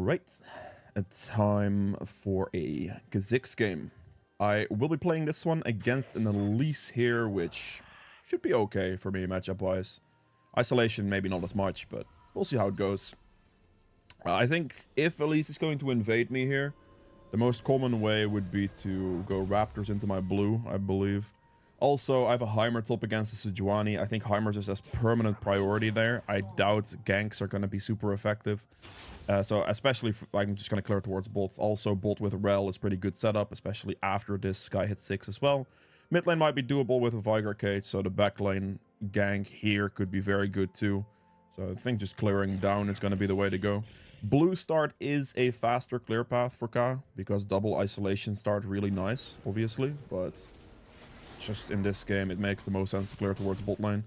Alright, it's time for a Kha'Zix game. I will be playing this one against an Elise here, which should be okay for me matchup-wise. Isolation, maybe not as much, but we'll see how it goes. I think if Elise is going to invade me here, the most common way would be to go Raptors into my blue, I believe. Also, I have a Heimer top against the Sejuani. I think Heimer's just as permanent priority there. I doubt ganks are going to be super effective. So especially, I'm just going to clear towards bot. Also, bot with Rel is pretty good setup, especially after this guy hits 6 as well. Mid lane might be doable with a Vigar Cage, so the back lane gank here could be very good too. So I think just clearing down is going to be the way to go. Blue start is a faster clear path for Ka, because double isolation start really nice, obviously, but just in this game it makes the most sense to clear towards bot lane.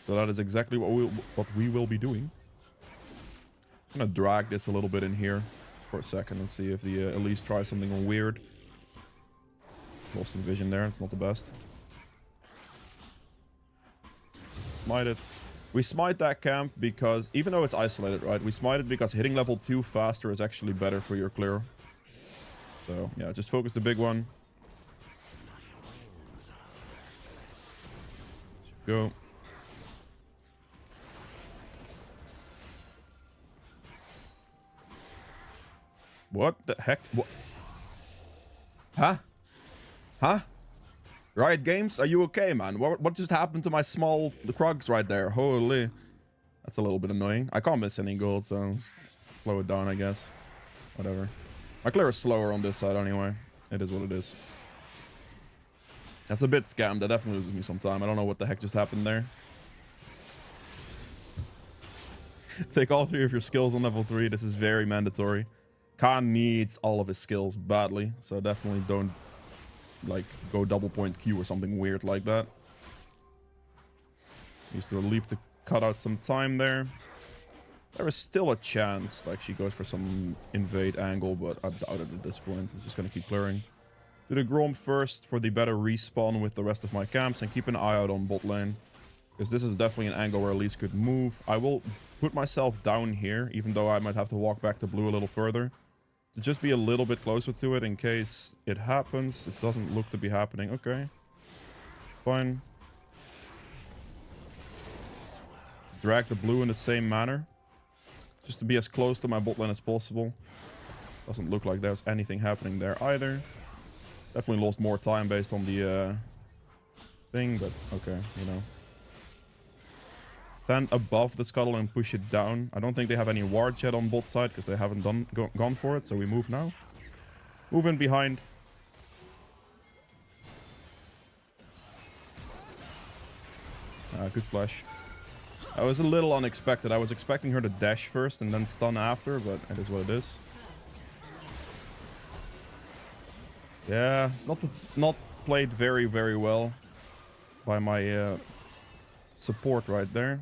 So that is exactly what we will be doing. I'm gonna drag this a little bit in here for a second and see if the Elise tries something weird. Lost some vision there, it's not the best. Smite it. We smite that camp because, even though it's isolated, right? We smite it because hitting level 2 faster is actually better for your clear. So, yeah, just focus the big one. Go. What the heck? What? Huh? Huh? Riot Games, are you okay, man? What just happened to my small Krugs right there? Holy. That's a little bit annoying. I can't miss any gold, so just slow it down, I guess. Whatever. My clear is slower on this side anyway. It is what it is. That's a bit scammed. That definitely loses me some time. I don't know what the heck just happened there. Take all 3 of your skills on level 3. This is very mandatory. Khan needs all of his skills badly, so definitely don't like go double point Q or something weird like that. Use the leap to cut out some time there. There is still a chance like she goes for some invade angle, but I doubt it at this point. I'm just gonna keep clearing. Do the Grom first for the better respawn with the rest of my camps, and keep an eye out on bot lane, because this is definitely an angle where Elise could move. I will put myself down here, even though I might have to walk back to blue a little further, to just be a little bit closer to it in case it happens. It doesn't look to be happening. Okay. It's fine. Drag the blue in the same manner, just to be as close to my bot lane as possible. Doesn't look like there's anything happening there either. Definitely lost more time based on the thing, but okay, you know. Stand above the scuttle and push it down. I don't think they have any wards yet on bot side because they haven't gone for it, so we move now. Move in behind. Good flash. That was a little unexpected. I was expecting her to dash first and then stun after, but it is what it is. Yeah, it's not played very, very well by my support right there.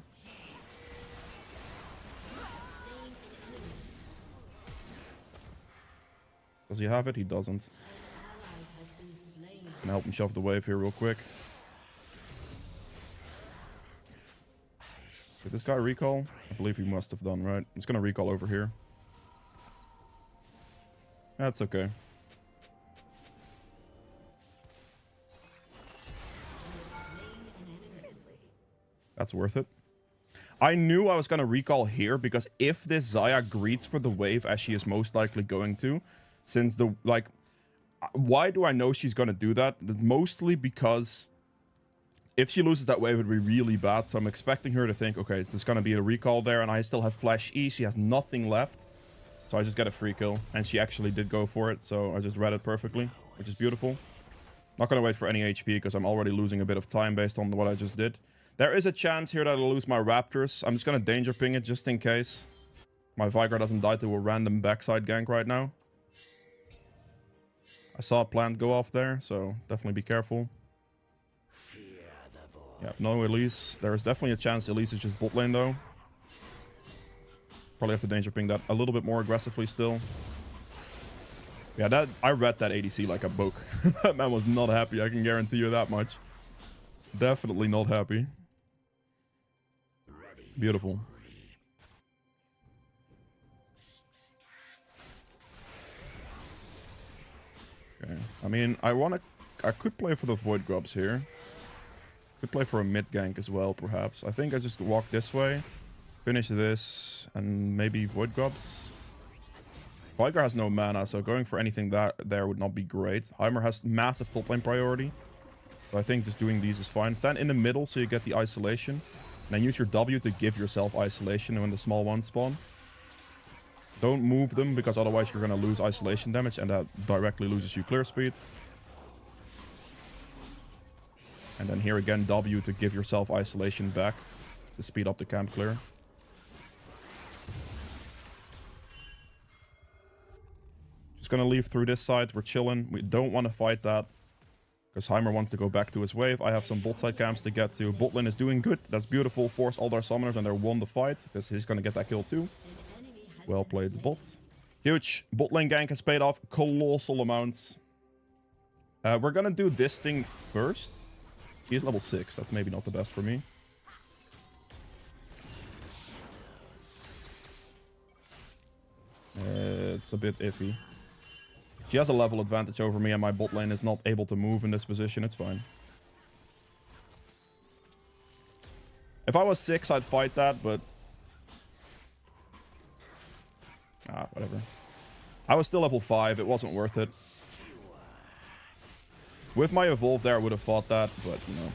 Does he have it? He doesn't. Can help him shove the wave here real quick. Did this guy recall? I believe he must have done, right? I'm just gonna recall over here. That's okay. That's worth it. I knew I was gonna recall here because if this Xayah greets for the wave, as she is most likely going to, since the, like, why do I know she's gonna do that? Mostly because if she loses that wave, it would be really bad. So I'm expecting her to think, okay, there's gonna be a recall there, and I still have Flash E. She has nothing left. So I just get a free kill, and she actually did go for it. So I just read it perfectly, which is beautiful. Not gonna wait for any HP because I'm already losing a bit of time based on what I just did. There is a chance here that I'll lose my Raptors. I'm just gonna danger ping it just in case my Vigar doesn't die to a random backside gank right now. I saw a plant go off there, so definitely be careful. Yeah, no Elise. There is definitely a chance Elise is just bot lane though. Probably have to danger ping that a little bit more aggressively still. Yeah, that I read that ADC like a book. That man was not happy, I can guarantee you that much. Definitely not happy. Beautiful. I mean, I could play for the Void Grubs here. Could play for a mid gank as well, perhaps. I think I just walk this way, finish this, and maybe Void Grubs. Vigar has no mana, so going for anything there would not be great. Heimer has massive top lane priority. So I think just doing these is fine. Stand in the middle so you get the isolation. And then use your W to give yourself isolation when the small ones spawn. Don't move them, because otherwise you're going to lose isolation damage, and that directly loses you clear speed. And then here again, W to give yourself isolation back to speed up the camp clear. Just gonna leave through this side. We're chilling. We don't want to fight that, because Heimer wants to go back to his wave. I have some bot side camps to get to. Bot lane is doing good. That's beautiful. Force all their summoners and they won the fight, because he's gonna get that kill too. Well played, bot. Huge. Bot lane gank has paid off colossal amounts. We're gonna do this thing first. He is level 6. That's maybe not the best for me. It's a bit iffy. She has a level advantage over me, and my bot lane is not able to move in this position. It's fine. If I was 6, I'd fight that, but... whatever. I was still level 5. It wasn't worth it. With my evolve there, I would have fought that, but, you know.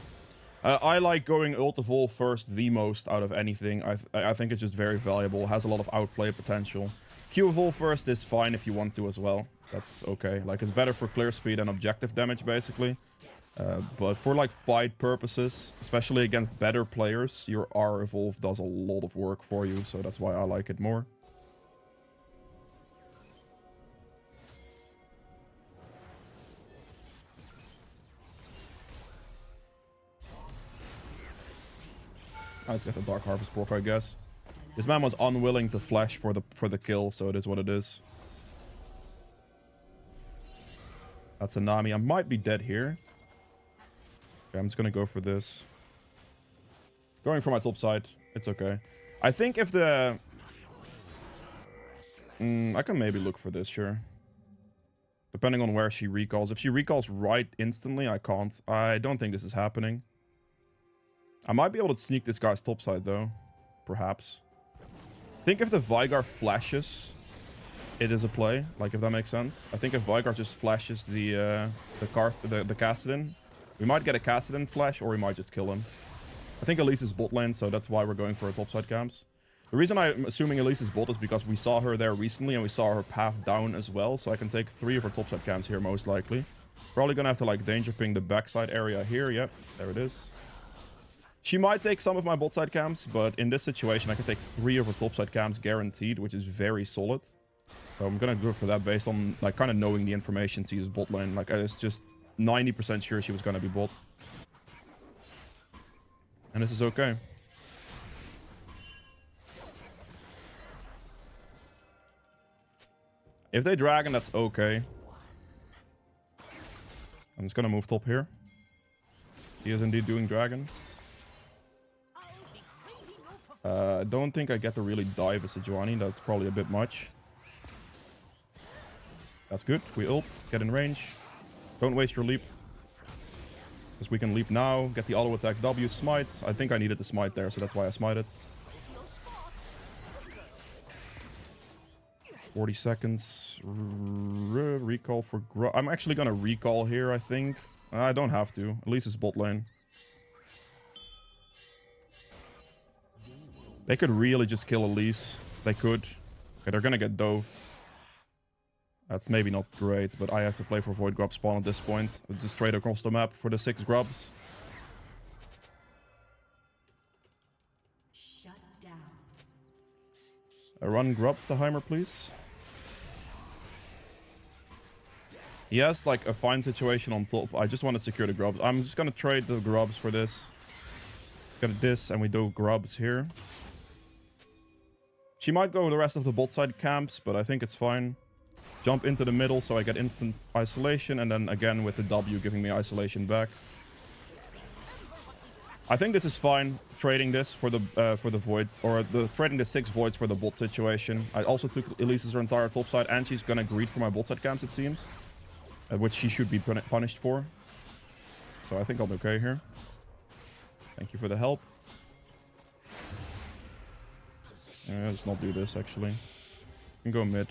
I like going ult evolve first the most out of anything. I think it's just very valuable. It has a lot of outplay potential. Q evolve first is fine if you want to as well. That's okay. Like, it's better for clear speed and objective damage, basically. But for, like, fight purposes, especially against better players, your R evolve does a lot of work for you, so that's why I like it more. Let's get the Dark Harvest proc, I guess. This man was unwilling to flash for the kill, so it is what it is. That's a Nami. I might be dead here. Okay, I'm just gonna go for this. Going for my top side. It's okay. I think if the... I can maybe look for this, sure. Depending on where she recalls. If she recalls right instantly, I can't. I don't think this is happening. I might be able to sneak this guy's topside, though. Perhaps. I think if the Vigar flashes, it is a play. Like, if that makes sense. I think if Vigar just flashes the Kassadin, we might get a Kassadin flash, or we might just kill him. I think Elise is bot lane, so that's why we're going for a topside camps. The reason I'm assuming Elise is bot is because we saw her there recently, and we saw her path down as well, so I can take 3 of her topside camps here, most likely. Probably gonna have to, like, danger ping the backside area here. Yep, there it is. She might take some of my bot side camps, but in this situation, I can take 3 of her top side camps guaranteed, which is very solid. So I'm gonna go for that based on, like, kind of knowing the information she is bot lane. Like, I was just 90% sure she was gonna be bot. And this is okay. If they dragon, that's okay. I'm just gonna move top here. He is indeed doing dragon. I don't think I get to really dive a Sejuani. That's probably a bit much. That's good. We ult. Get in range. Don't waste your leap. Because we can leap now. Get the auto attack W. Smite. I think I needed the smite there, so that's why I smited. 40 seconds. Recall for Grub. I'm actually going to recall here, I think. I don't have to. At least it's bot lane. They could really just kill Elise. They could. Okay, they're gonna get dove. That's maybe not great, but I have to play for Void Grub spawn at this point. Just trade across the map for the 6 grubs. Shut down. Run grubs to Heimer, please. He has, like, a fine situation on top. I just want to secure the grubs. I'm just gonna trade the grubs for this. Get this, and we do grubs here. She might go the rest of the bot side camps, but I think it's fine. Jump into the middle so I get instant isolation, and then again with the W giving me isolation back. I think this is fine, trading this for the void, or trading the 6 voids for the bot situation. I also took Elise's entire top side, and she's gonna greed for my bot side camps, it seems. which she should be punished for. So I think I'll be okay here. Thank you for the help. Let's not do this, actually. You can go mid.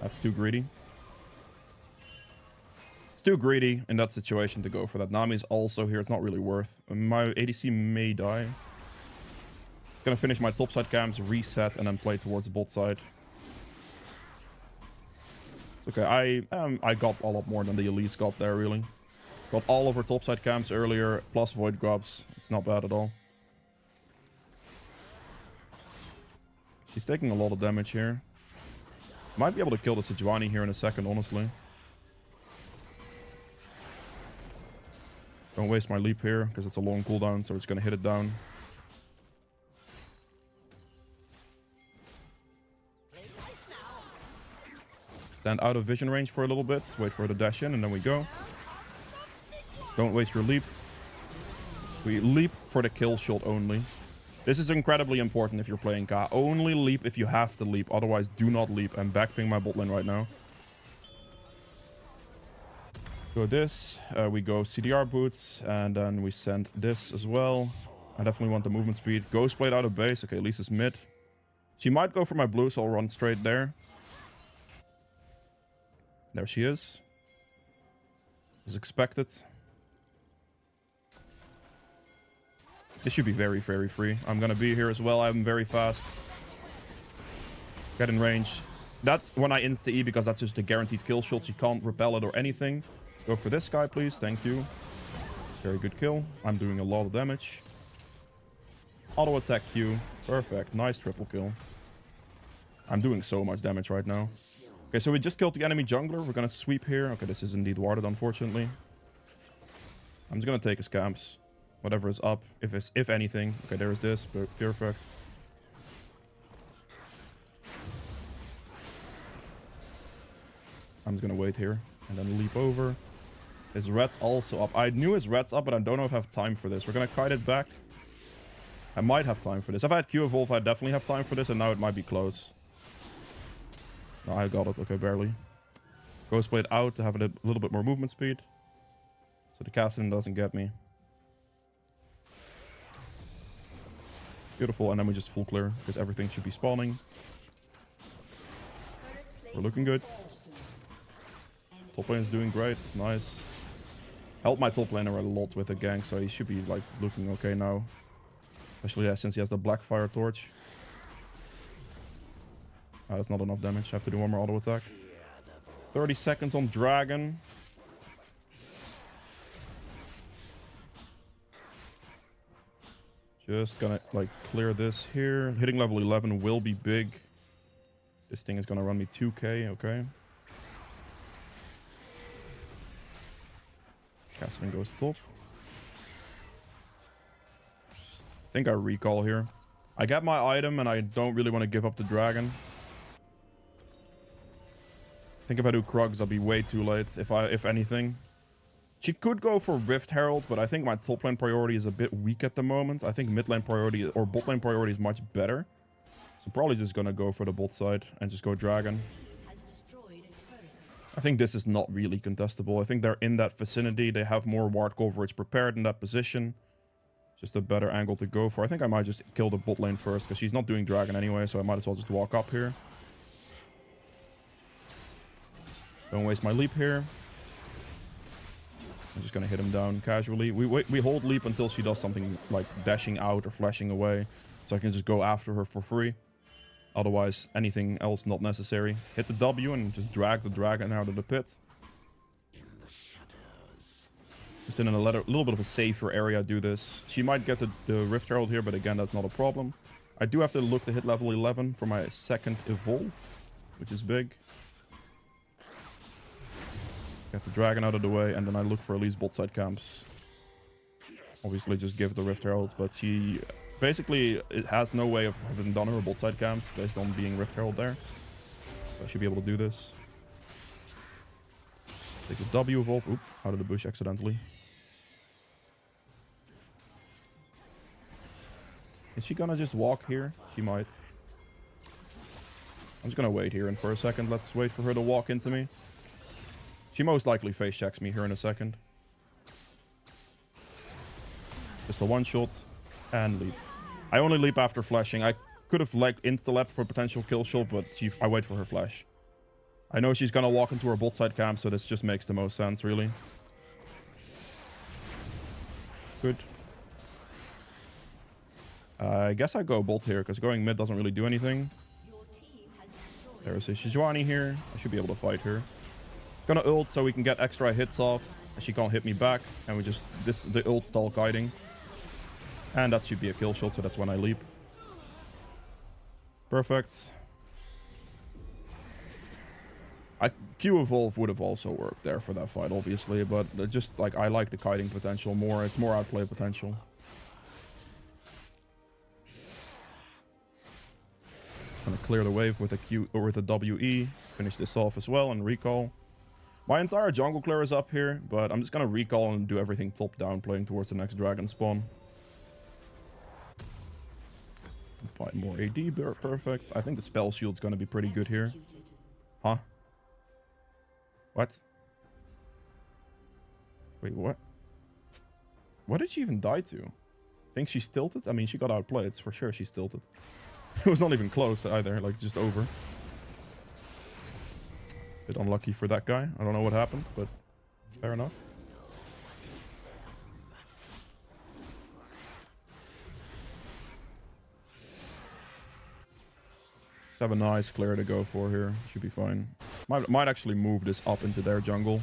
That's too greedy. It's too greedy in that situation to go for that. Nami's also here. It's not really worth. My ADC may die. Gonna finish my topside camps, reset, and then play towards the bot side. It's okay. I got a lot more than the Elise got there, really. Got all of her topside camps earlier, plus void grubs. It's not bad at all. She's taking a lot of damage here. Might be able to kill the Sejuani here in a second, honestly. Don't waste my leap here, because it's a long cooldown, so it's going to hit it down. Stand out of vision range for a little bit. Wait for the dash in, and then we go. Don't waste your leap. We leap for the kill shot only. This is incredibly important if you're playing Ka. Only leap if you have to leap. Otherwise, do not leap. I'm backping my bot lane right now. Go this. We go CDR boots. And then we send this as well. I definitely want the movement speed. Ghost Blade out of base. Okay, Elise is mid. She might go for my blue, so I'll run straight there. There she is. As expected. This should be very, very free. I'm gonna be here as well. I'm very fast. Get in range. That's when I insta-E because that's just a guaranteed kill shot. She can't repel it or anything. Go for this guy, please. Thank you. Very good kill. I'm doing a lot of damage. Auto attack Q. Perfect. Nice triple kill. I'm doing so much damage right now. Okay, so we just killed the enemy jungler. We're gonna sweep here. Okay, this is indeed warded, unfortunately. I'm just gonna take his camps. Whatever is up, if anything. Okay, there is this. Perfect. I'm just gonna wait here and then leap over. His red's also up. I knew his red's up, but I don't know if I have time for this. We're gonna kite it back. I might have time for this. If I had Q evolve, I definitely have time for this, and now it might be close. No, I got it. Okay, barely. Ghost Blade out to have a little bit more movement speed, so the casting doesn't get me. Beautiful, and then we just full clear, because everything should be spawning. We're looking good. Top lane is doing great, nice. Helped my top laner a lot with the gank, so he should be like looking okay now. Especially since he has the black fire torch. That's not enough damage, I have to do one more auto attack. 30 seconds on Dragon. Just gonna like clear this here. Hitting level 11 will be big. This thing is gonna run me 2k, okay. Casting goes top. I think I recall here. I get my item and I don't really want to give up the dragon. I think if I do Krugs, I'll be way too late, if anything. She could go for Rift Herald, but I think my top lane priority is a bit weak at the moment. I think mid lane priority or bot lane priority is much better. So probably just gonna go for the bot side and just go dragon. I think this is not really contestable. I think they're in that vicinity. They have more ward coverage prepared in that position. Just a better angle to go for. I think I might just kill the bot lane first because she's not doing dragon anyway, so I might as well just walk up here. Don't waste my leap here. I'm just gonna hit him down casually. We hold leap until she does something like dashing out or flashing away, so I can just go after her for free. Otherwise, anything else not necessary. Hit the W and just drag the dragon out of the pit. Just in a little bit of a safer area, do this. She might get the Rift Herald here, but again, that's not a problem. I do have to look to hit level 11 for my second evolve, which is big. Get the dragon out of the way, and then I look for Elise bot side camps. Obviously, just give the Rift Herald, but she basically it has no way of having done her bot side camps based on being Rift Herald there. So I should be able to do this. Take the W evolve. Oop, out of the bush accidentally. Is she gonna just walk here? She might. I'm just gonna wait here and for a second. Let's wait for her to walk into me. She most likely face checks me here in a second. Just a one shot and leap. I only leap after flashing. I could have like insta-leapt for potential kill shot, but I wait for her flash. I know she's gonna walk into her bot side camp, so this just makes the most sense, really. Good. I guess I go bot here, because going mid doesn't really do anything. There's a Sejuani here. I should be able to fight her. Gonna ult so we can get extra hits off. And she can't hit me back. And we just... the ult stall guiding. And that should be a kill shot, so that's when I leap. Perfect. Q evolve would have also worked there for that fight, obviously. But just, like, I like the kiting potential more. It's more outplay potential. Gonna clear the wave with a Q or with a WE. Finish this off as well and recall. My entire jungle clear is up here, but I'm just gonna recall and do everything top down, playing towards the next dragon spawn. Fight more AD, perfect. I think the spell shield's gonna be pretty good here. Huh? What? Wait, what? What did she even die to? Think she's tilted? I mean, she got outplayed. It's for sure she's tilted. It was not even close either, like just over. Bit unlucky for that guy. I don't know what happened, but fair enough. Just have a nice clear to go for here. Should be fine. Might actually move this up into their jungle.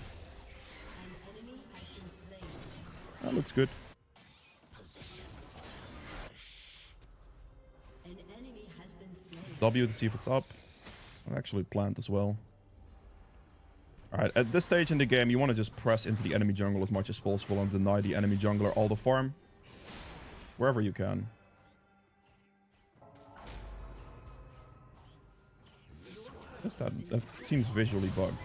That looks good. W to see if it's up. I'll actually plant as well. Alright, at this stage in the game, you want to just press into the enemy jungle as much as possible and deny the enemy jungler all the farm. Wherever you can. That seems visually bugged.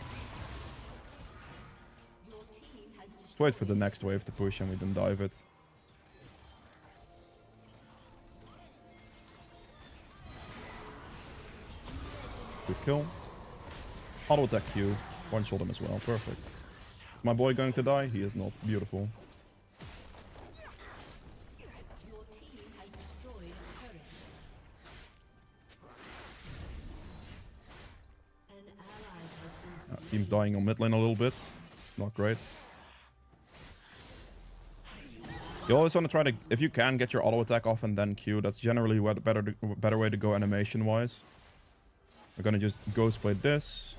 Just wait for the next wave to push and we then dive it. Good kill. Auto attack Q. One shot him as well. Perfect. Is my boy going to die? He is not. Beautiful. Team's dying on mid lane a little bit. Not great. You always want to try to, if you can, get your auto attack off and then Q. That's generally a better way to go animation wise. We're gonna just ghost play this.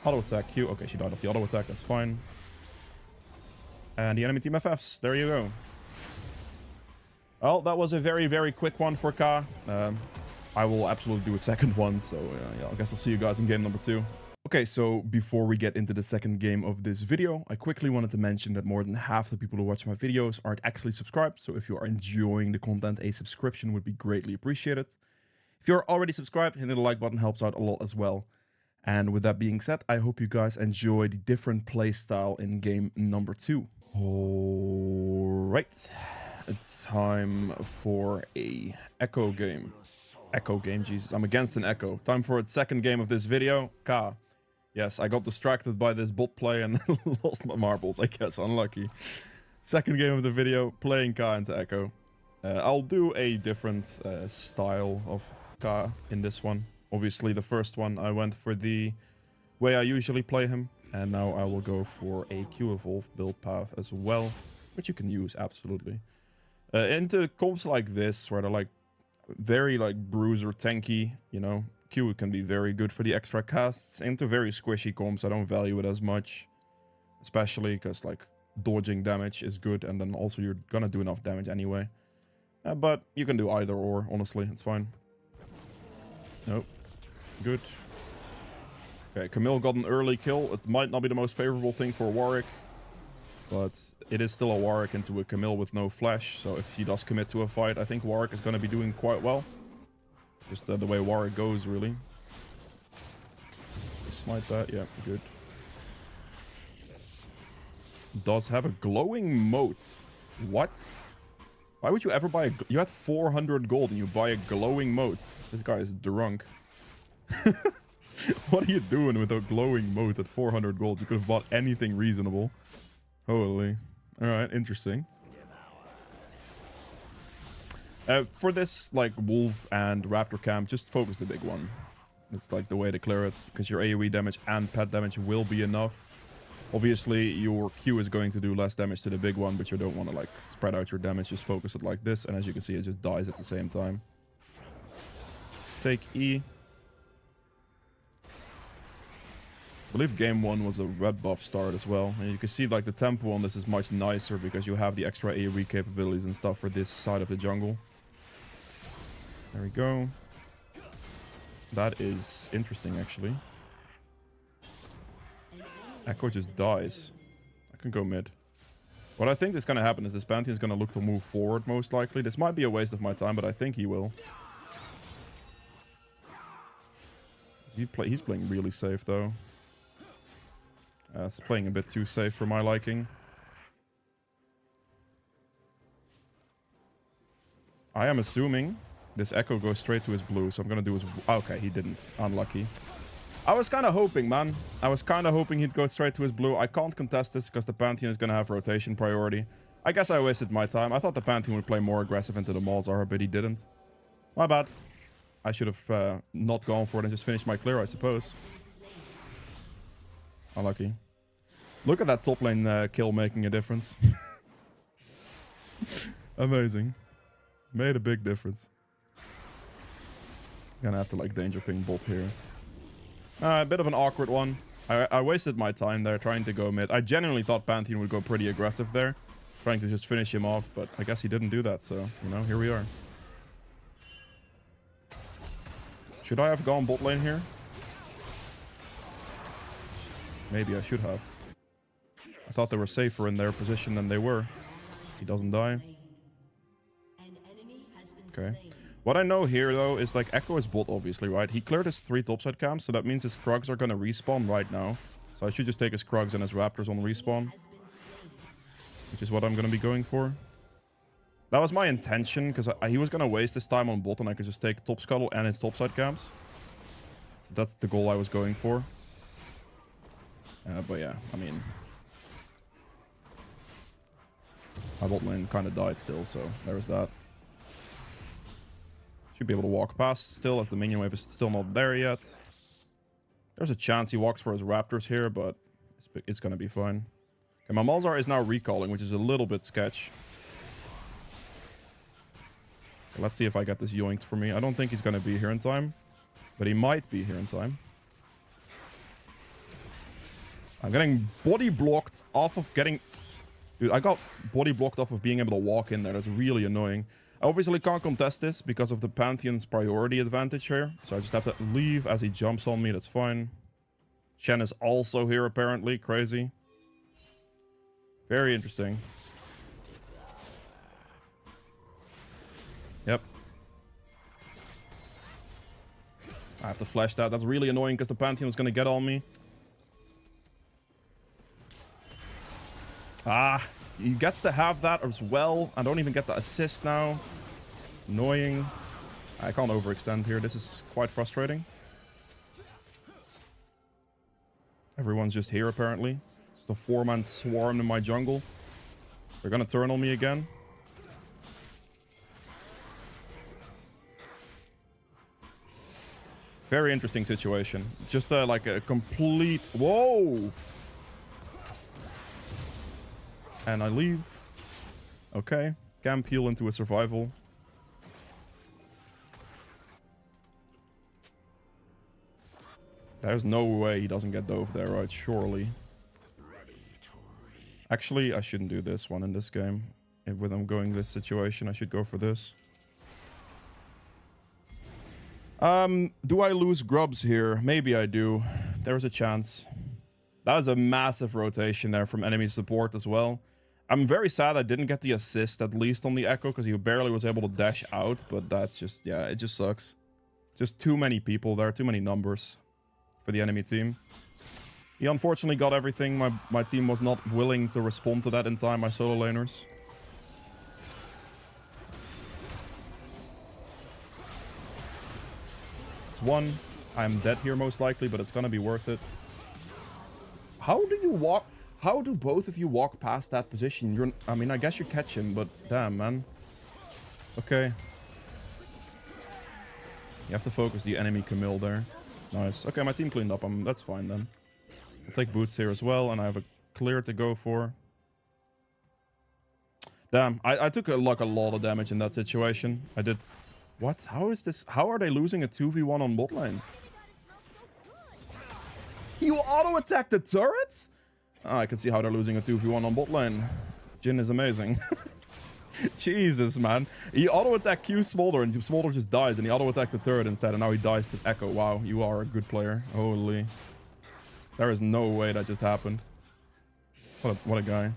Auto attack Q. Okay, she died off the auto attack. That's fine. And the enemy team FFs. There you go. Well, that was a very, very quick one for Ka. I will absolutely do a second one. So yeah, I guess I'll see you guys in game number 2. Okay, so before we get into the second game of this video, I quickly wanted to mention that more than half the people who watch my videos aren't actually subscribed. So if you are enjoying the content, a subscription would be greatly appreciated. If you're already subscribed, hitting the like button helps out a lot as well. And with that being said, I hope you guys enjoy the different playstyle in game number 2. Alright, it's time for a Ekko game. Ekko game, Jesus, I'm against an Ekko. Time for its second game of this video, Ka. Yes, I got distracted by this bot play and lost my marbles, I guess, unlucky. Second game of the video, playing Ka into Ekko. I'll do a different style of Ka in this one. Obviously, the first one, I went for the way I usually play him. And now I will go for a Q evolve build path as well, which you can use, absolutely. Into comps like this, where they're like very like bruiser tanky, you know, Q can be very good for the extra casts. Into very squishy comps, I don't value it as much. Especially because like dodging damage is good, and then also you're gonna do enough damage anyway. But you can do either or, honestly, it's fine. Nope. Good. Okay, Camille got an early kill. It might not be the most favorable thing for Warwick, but it is still a Warwick into a Camille with no flash. So if he does commit to a fight, I think Warwick is going to be doing quite well. Just the way Warwick goes, really. Smite that, yeah, good. Does have a glowing moat. What? Why would you ever buy a... You had 400 gold and you buy a glowing moat. This guy is drunk. What are you doing with a glowing moat at 400 gold? You could have bought anything reasonable. Holy. Alright, interesting. For this, like, wolf and raptor camp, just focus the big one. It's like the way to clear it, because your AoE damage and pet damage will be enough. Obviously, your Q is going to do less damage to the big one, but you don't want to, like, spread out your damage. Just focus it like this, and as you can see, it just dies at the same time. Take E. I believe game 1 was a red buff start as well. And you can see, like, the tempo on this is much nicer because you have the extra AoE capabilities and stuff for this side of the jungle. There we go. That is interesting, actually. Ekko just dies. I can go mid. What I think is going to happen is this Pantheon is going to look to move forward, most likely. This might be a waste of my time, but I think he will. He's playing really safe, though. It's playing a bit too safe for my liking. I am assuming this Ekko goes straight to his blue, so I'm going to do his... Okay, he didn't. Unlucky. I was kind of hoping, man. I was kind of hoping he'd go straight to his blue. I can't contest this because the Pantheon is going to have rotation priority. I guess I wasted my time. I thought the Pantheon would play more aggressive into the Malzahar, but he didn't. My bad. I should have not gone for it and just finished my clear, I suppose. Unlucky. Look at that top lane kill making a difference. Amazing. Made a big difference. Gonna have to, like, danger ping bot here. A bit of an awkward one. I wasted my time there trying to go mid. I genuinely thought Pantheon would go pretty aggressive there, trying to just finish him off, but I guess he didn't do that, so, you know, here we are. Should I have gone bot lane here? Maybe I should have. I thought they were safer in their position than they were. He doesn't die. Okay. What I know here, though, is, like, Ekko is bot, obviously, right? He cleared his 3 topside camps, so that means his Krugs are gonna respawn right now. So I should just take his Krugs and his Raptors on respawn. Which is what I'm gonna be going for. That was my intention, because he was gonna waste his time on bot, and I could just take top scuttle and his topside camps. So that's the goal I was going for. But yeah, I mean... my bot lane kind of died still, so there's that. Should be able to walk past still, as the minion wave is still not there yet. There's a chance he walks for his Raptors here, but it's gonna be fine. Okay, my Malzahar is now recalling, which is a little bit sketch. Okay, let's see if I get this yoinked for me. I don't think he's gonna be here in time, but he might be here in time. I'm getting body blocked off of getting... Dude, I got body blocked off of being able to walk in there. That's really annoying. I obviously can't contest this because of the Pantheon's priority advantage here. So I just have to leave as he jumps on me. That's fine. Shen is also here, apparently. Crazy. Very interesting. Yep. I have to flash that. That's really annoying because the Pantheon is going to get on me. Ah, he gets to have that as well. I don't even get the assist now. Annoying. I can't overextend here. This is quite frustrating. Everyone's just here, apparently. It's the 4-man swarm in my jungle. They're gonna turn on me again. Very interesting situation. Just like a complete... Whoa! And I leave. Okay. Camp heal into a survival. There's no way he doesn't get dove there, right? Surely. Actually, I shouldn't do this one in this game. When I'm going this situation, I should go for this. Do I lose grubs here? Maybe I do. There's a chance. That was a massive rotation there from enemy support as well. I'm very sad I didn't get the assist, at least on the Ekko, because he barely was able to dash out. But that's just, yeah, it just sucks. Just too many people there, too many numbers for the enemy team. He unfortunately got everything. My team was not willing to respond to that in time, my solo laners. That's one. I'm dead here most likely, but it's gonna be worth it. How do you walk? How do both of you walk past that position? I mean, I guess you catch him, but damn, man. Okay. You have to focus the enemy Camille there. Nice. Okay, my team cleaned up. That's fine then. I'll take boots here as well, and I have a clear to go for. Damn, I took like a lot of damage in that situation. I did. What? How is this? How are they losing a 2v1 on bot lane? You auto-attack the turrets? Oh, I can see how they're losing a 2v1 on bot lane. Jhin is amazing. Jesus, man. He auto-attacked Q Smolder, and Smolder just dies, and he auto-attacks the turret instead, and now he dies to Ekko. Wow, you are a good player. Holy. There is no way that just happened. What a guy.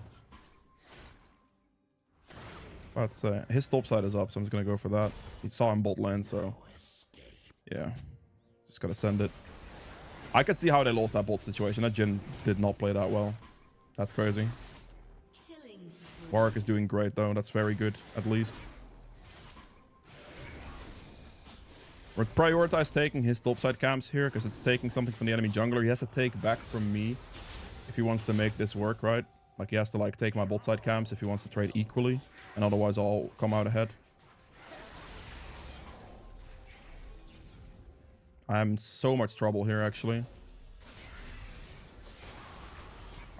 Let's say his top side is up, so I'm just gonna go for that. He saw him bot lane, so yeah, just gotta send it. I could see how they lost that bot situation. That Jhin did not play that well. That's crazy. Warwick is doing great though. That's very good, at least. We're prioritize taking his topside camps here because it's taking something from the enemy jungler. He has to take back from me if he wants to make this work, right? Like he has to like take my bot side camps if he wants to trade equally, and otherwise I'll come out ahead. I'm in so much trouble here actually.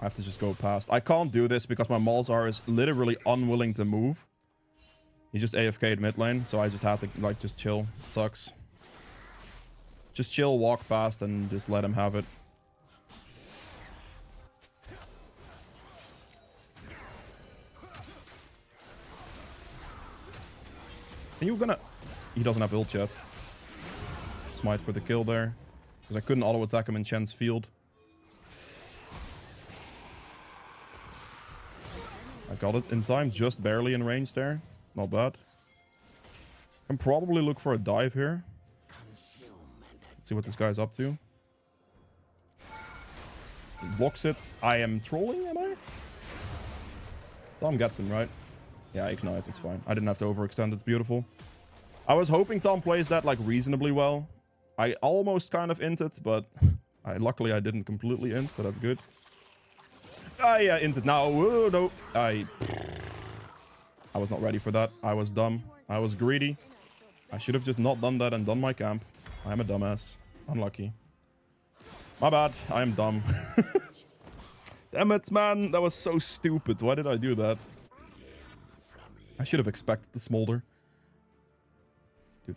I have to just go past. I can't do this because my Malzahar is literally unwilling to move. He just AFK'd mid lane, so I just have to like just chill. It sucks. Just chill, walk past, and just let him have it. Are you gonna... He doesn't have ult yet. Smite for the kill there. Because I couldn't auto-attack him in Shen's field. I got it in time, just barely in range there. Not bad. Can probably look for a dive here. Let's see what this guy's up to. He blocks it. I am trolling, am I? Tom gets him, right? Yeah, ignite, it's fine. I didn't have to overextend, it's beautiful. I was hoping Tom plays that like reasonably well. I almost kind of inted, but luckily I didn't completely int, so that's good. Yeah, inted now. Whoa, no. I was not ready for that. I was dumb. I was greedy. I should have just not done that and done my camp. I am a dumbass. Unlucky. My bad. I am dumb. Damn it, man. That was so stupid. Why did I do that? I should have expected the smolder. Dude.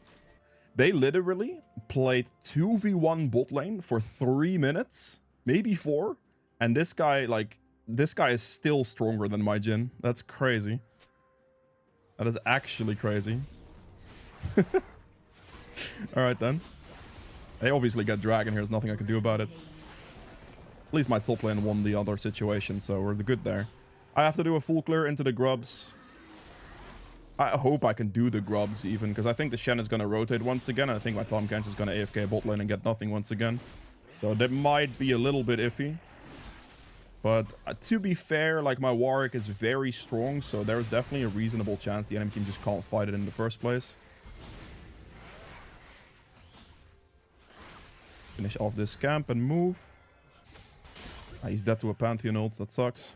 They literally played 2v1 bot lane for 3 minutes. Maybe 4. And this guy, like... This guy is still stronger than my Jhin. That's crazy. That is actually crazy. Alright then. They obviously get dragon here. There's nothing I can do about it. At least my top lane won the other situation, so we're good there. I have to do a full clear into the grubs. I hope I can do the grubs even, because I think the Shen is going to rotate once again. And I think my Tahm Kench is going to AFK bot lane and get nothing once again. So that might be a little bit iffy. But to be fair, like my Warwick is very strong, so there's definitely a reasonable chance the enemy team just can't fight it in the first place. Finish off this camp and move. He's dead to a Pantheon ult, that sucks.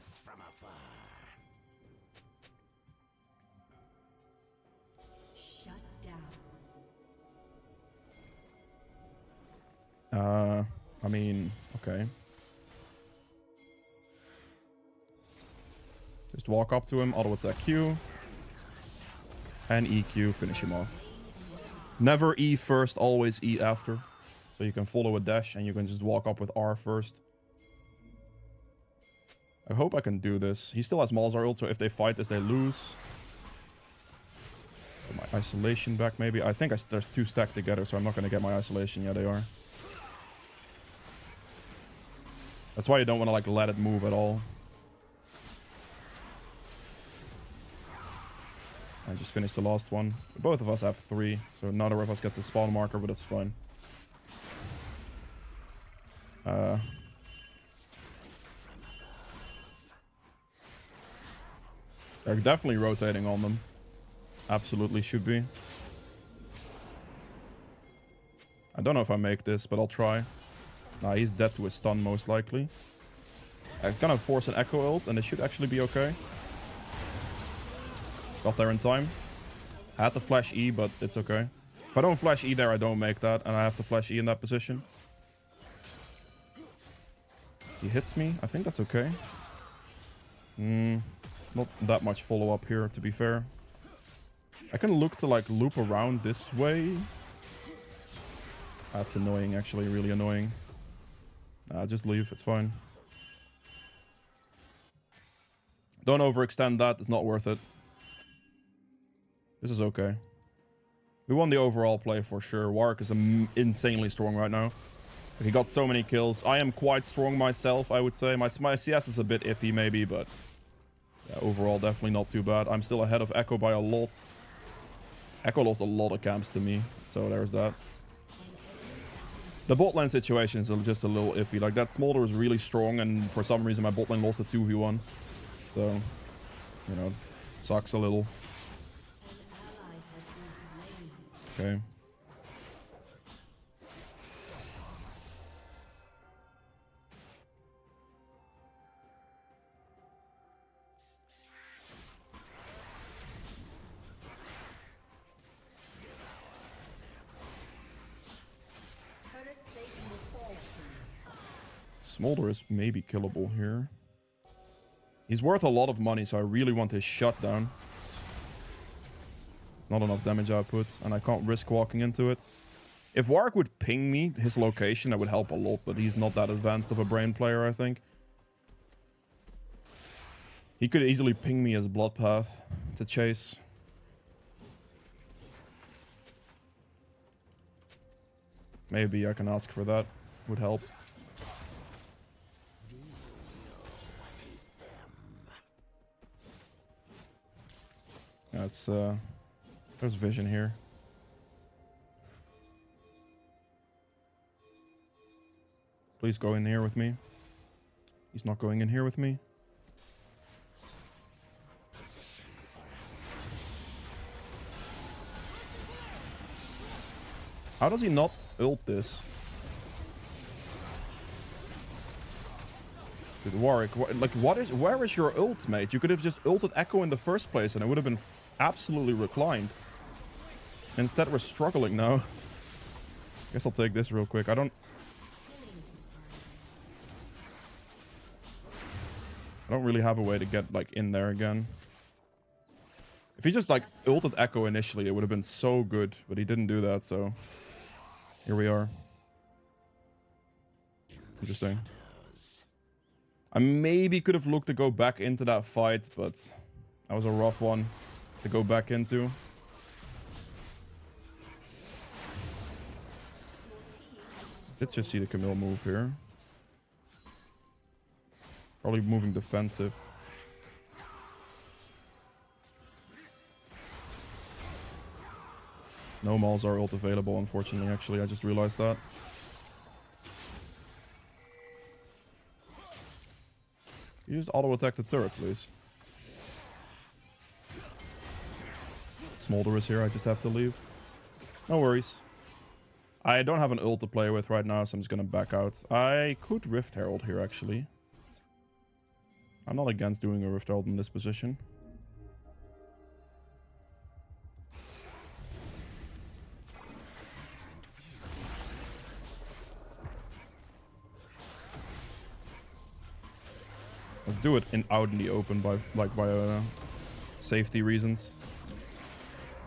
I mean, okay. Just walk up to him, auto attack Q. And EQ, finish him off. Never E first, always E after. So you can follow a dash and you can just walk up with R first. I hope I can do this. He still has Malzahar ult, so if they fight this, they lose. Get my isolation back, maybe. I think there's 2 stacked together, so I'm not going to get my isolation. Yeah, they are. That's why you don't want to like let it move at all. I just finished the last one. Both of us have 3, so neither of us gets a spawn marker, but that's fine. They're definitely rotating on them. Absolutely should be. I don't know if I make this, but I'll try. Nah, he's dead to a stun most likely. I'm gonna force an Ekko ult, and it should actually be okay. Got there in time. I had to flash E, but it's okay. If I don't flash E there, I don't make that, and I have to flash E in that position. He hits me. I think that's okay. Not that much follow-up here, to be fair. I can look to, like, loop around this way. That's annoying, actually. Really annoying. Just leave. It's fine. Don't overextend that. It's not worth it. This is okay. We won the overall play for sure. Warwick is insanely strong right now. He got so many kills. I am quite strong myself, I would say. My CS is a bit iffy maybe, but yeah, overall definitely not too bad. I'm still ahead of Ekko by a lot. Ekko lost a lot of camps to me, so there's that. The bot lane situation is just a little iffy. Like, that Smolder is really strong, and for some reason my bot lane lost a 2v1. So, you know, sucks a little. Okay. Smolder is maybe killable here. He's worth a lot of money, so I really want his shutdown. It's not enough damage output, and I can't risk walking into it. If Warwick would ping me his location, that would help a lot, but he's not that advanced of a brain player, I think. He could easily ping me his blood path to chase. Maybe I can ask for that. Would help. That's there's vision here. Please go in here with me. He's not going in here with me. How does he not ult this? Dude, Warwick, where is your ult, mate? You could have just ulted Ekko in the first place and it would have been absolutely reclined. Instead, we're struggling now. Guess I'll take this real quick. I don't really have a way to get, like, in there again. If he just, like, ulted Ekko initially, it would have been so good. But he didn't do that, so here we are. Interesting. I maybe could have looked to go back into that fight, but that was a rough one to go back into. Let's just see the Camille move here. Probably moving defensive. No mauls are ult available, unfortunately, actually. I just realized that. You just auto-attack the turret, please. Smolder is here, I just have to leave. No worries. I don't have an ult to play with right now, so I'm just gonna back out. I could Rift Herald here, actually. I'm not against doing a Rift Herald in this position. Let's do it out in the open by safety reasons.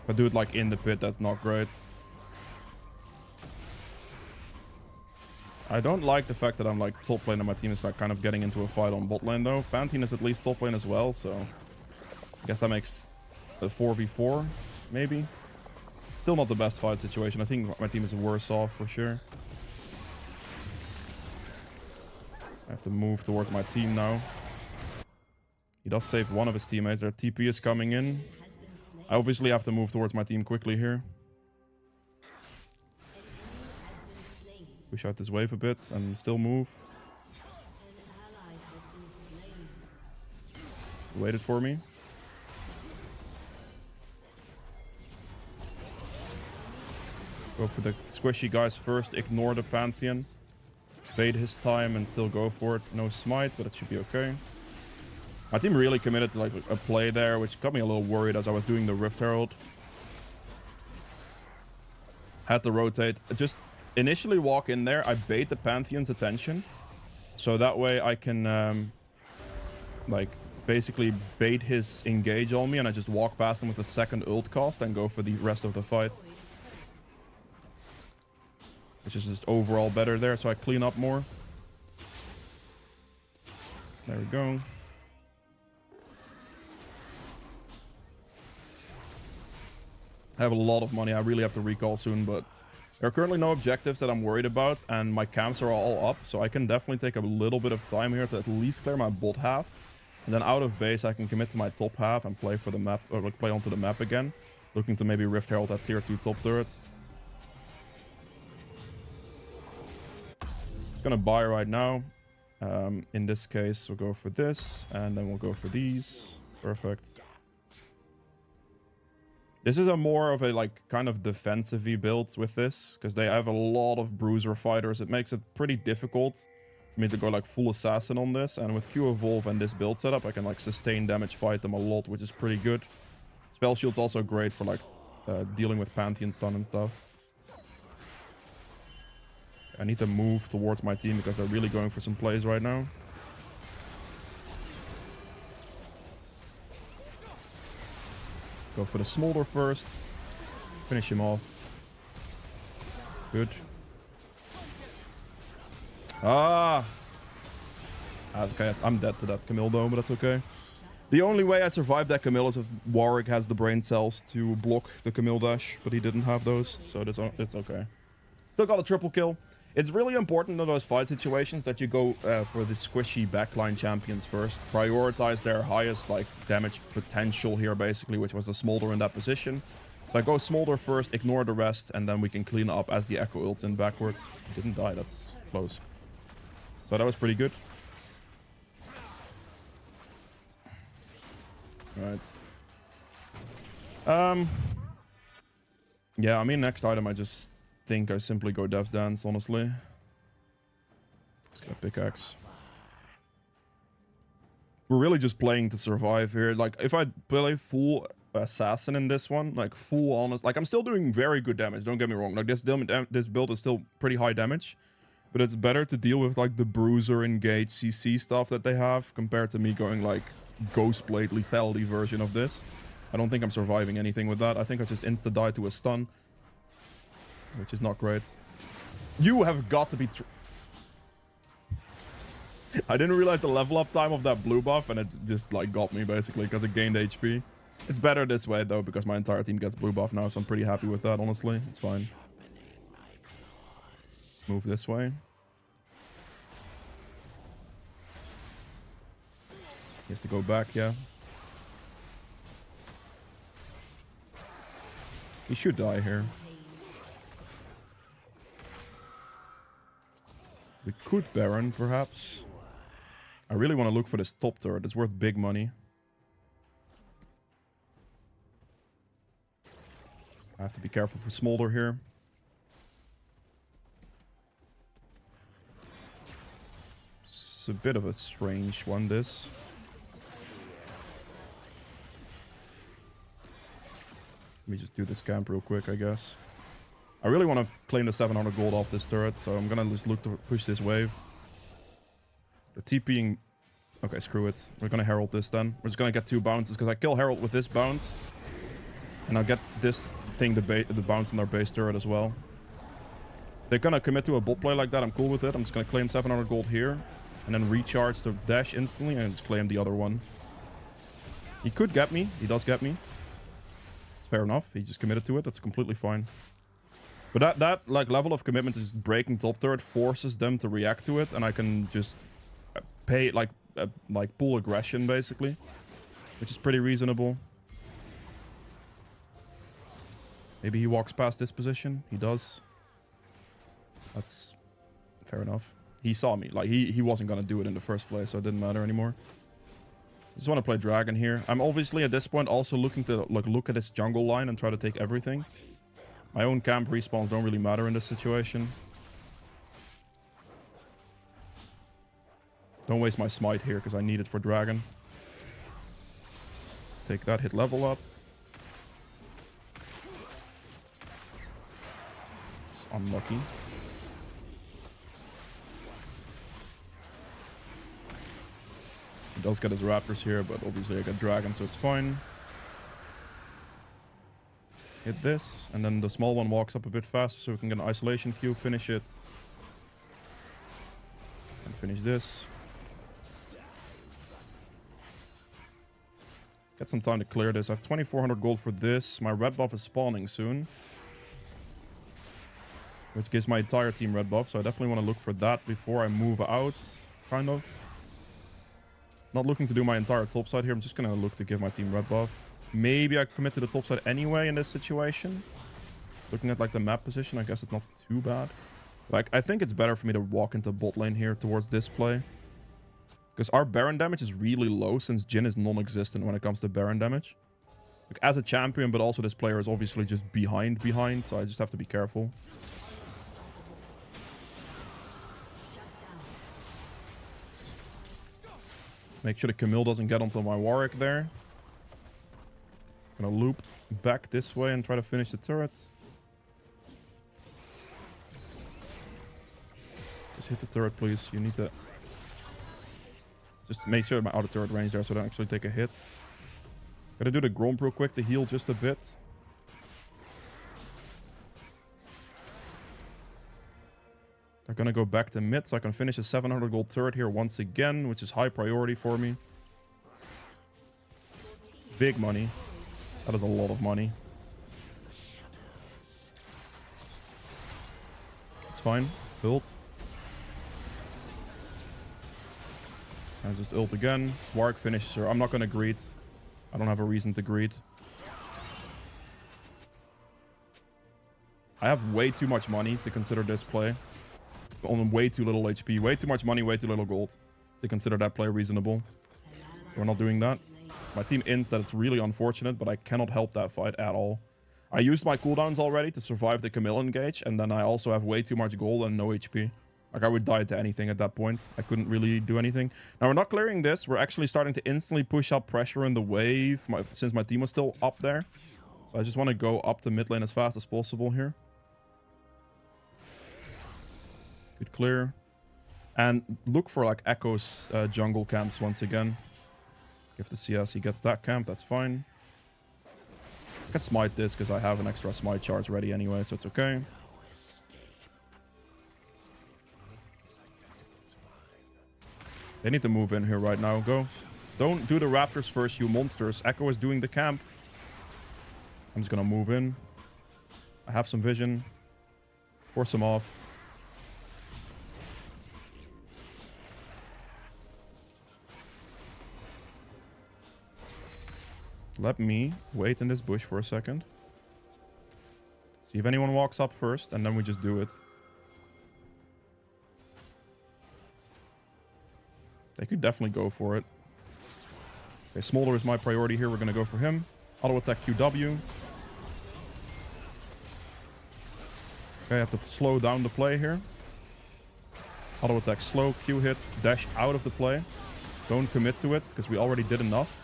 If I do it like in the pit, that's not great. I don't like the fact that I'm like top lane and my team is like kind of getting into a fight on bot lane though. Pantheon is at least top lane as well, so I guess that makes a 4v4 maybe. Still not the best fight situation. I think my team is worse off for sure. I have to move towards my team now. He does save one of his teammates. Their TP is coming in. I obviously have to move towards my team quickly here. Push out this wave a bit and still move. Waited for me. Go for the squishy guys first. Ignore the Pantheon. Bait his time and still go for it. No smite, but it should be okay. My team really committed to like a play there, which got me a little worried as I was doing the Rift Herald. Had to rotate. Just initially walk in there. I bait the Pantheon's attention. So that way I can like basically bait his engage on me, and I just walk past him with a second ult cost and go for the rest of the fight. Which is just overall better there, so I clean up more. There we go. I have a lot of money. I really have to recall soon, but there are currently no objectives that I'm worried about, and my camps are all up, so I can definitely take a little bit of time here to at least clear my bot half. And then out of base, I can commit to my top half and play for the map, or like play onto the map again. Looking to maybe Rift Herald that tier 2 top turret. Gonna buy right now. In this case, we'll go for this, and then we'll go for these. Perfect. This is a more of a like kind of defensive-y build with this, because they have a lot of bruiser fighters. It makes it pretty difficult for me to go like full assassin on this, and with Q evolve and this build setup, I can like sustain damage fight them a lot, which is pretty good. Spell shield's also great for like dealing with Pantheon stun and stuff. I need to move towards my team because they're really going for some plays right now. Go for the smolder first. Finish him off. Good. Okay, I'm dead to that Camille though, but that's okay. The only way I survived that Camille is if Warwick has the brain cells to block the Camille dash, but he didn't have those, so it's okay. Still got a triple kill. It's really important in those fight situations that you go for the squishy backline champions first. Prioritize their highest like damage potential here, basically, which was the smolder in that position. So I go smolder first, ignore the rest, and then we can clean up as the Ekko ults in backwards. Didn't die, that's close. So that was pretty good. Alright. Yeah, I mean, next item I just think I simply go Dev's Dance, honestly. Let's get a pickaxe. We're really just playing to survive here. Like, if I play full assassin in this one, like full honest, like I'm still doing very good damage, don't get me wrong. Like this build is still pretty high damage, but it's better to deal with like the bruiser engage CC stuff that they have compared to me going like Ghostblade lethality version of this. I don't think I'm surviving anything with that. I think I just insta-die to a stun, which is not great. You have got to be... I didn't realize the level up time of that blue buff, and it just like got me basically because it gained HP. It's better this way though, because my entire team gets blue buff now, so I'm pretty happy with that, honestly. It's fine. Move this way. He has to go back, yeah. He should die here. We could Baron, perhaps. I really want to look for this top turret. It's worth big money. I have to be careful for Smolder here. It's a bit of a strange one, this. Let me just do this camp real quick, I guess. I really want to claim the 700 gold off this turret, so I'm gonna just look to push this wave. The TPing... Okay, screw it. We're gonna Herald this then. We're just gonna get 2 bounces, because I kill Herald with this bounce. And I'll get this thing, the bounce on their base turret as well. They're gonna commit to a bot play like that, I'm cool with it. I'm just gonna claim 700 gold here. And then recharge the dash instantly, and just claim the other one. He could get me. He does get me. Fair enough. He just committed to it. That's completely fine. But that like level of commitment is breaking top turret forces them to react to it, and I can just pay like pull aggression basically, which is pretty reasonable. Maybe he walks past this position. He does. That's fair enough. He saw me. Like he wasn't gonna do it in the first place, so it didn't matter anymore. I just want to play dragon here. I'm obviously at this point also looking to like look at his jungle line and try to take everything. My own camp respawns don't really matter in this situation. Don't waste my smite here because I need it for dragon. Take that, hit level up. It's unlucky. He does get his raptors here, but obviously I get dragon, so it's fine. Hit this, and then the small one walks up a bit faster so we can get an isolation Q, finish it. And finish this. Get some time to clear this. I have 2400 gold for this. My red buff is spawning soon, which gives my entire team red buff, so I definitely want to look for that before I move out, kind of. Not looking to do my entire top side here. I'm just going to look to give my team red buff. Maybe I commit to the top side anyway in this situation. Looking at like the map position, I guess it's not too bad. Like, I think it's better for me to walk into bot lane here towards this play. Because our Baron damage is really low since Jhin is non-existent when it comes to Baron damage. Like, as a champion, but also this player is obviously just behind, so I just have to be careful. Make sure the Camille doesn't get onto my Warwick there. Gonna loop back this way and try to finish the turret. Just hit the turret, please. You need to... Just make sure my out of turret range there so I don't actually take a hit. Gotta do the Gromp real quick to heal just a bit. They're gonna go back to mid so I can finish a 700 gold turret here once again, which is high priority for me. Big money. That is a lot of money. It's fine. Build. I just ult again. Warwick finished, sir. I'm not gonna greed. I don't have a reason to greed. I have way too much money to consider this play. On way too little HP. Way too much money, way too little gold to consider that play reasonable. So we're not doing that. My team ints that it's really unfortunate, but I cannot help that fight at all. I used my cooldowns already to survive the Camille engage, and then I also have way too much gold and no HP. Like, I would die to anything at that point. I couldn't really do anything. Now, we're not clearing this. We're actually starting to instantly push up pressure in the wave since my team was still up there. So I just want to go up to mid lane as fast as possible here. Good clear. And look for, like, Ekko's jungle camps once again. Give the CS, he gets that camp, that's fine. I can smite this because I have an extra smite charge ready anyway, so it's okay. They need to move in here right now. Go. Don't do the raptors first, you monsters. Ekko is doing the camp. I'm just gonna move in. I have some vision. Force him off. Let me wait in this bush for a second. See if anyone walks up first, and then we just do it. They could definitely go for it. Okay, Smolder is my priority here. We're going to go for him. Auto attack QW. Okay, I have to slow down the play here. Auto attack slow, Q hit, dash out of the play. Don't commit to it, because we already did enough.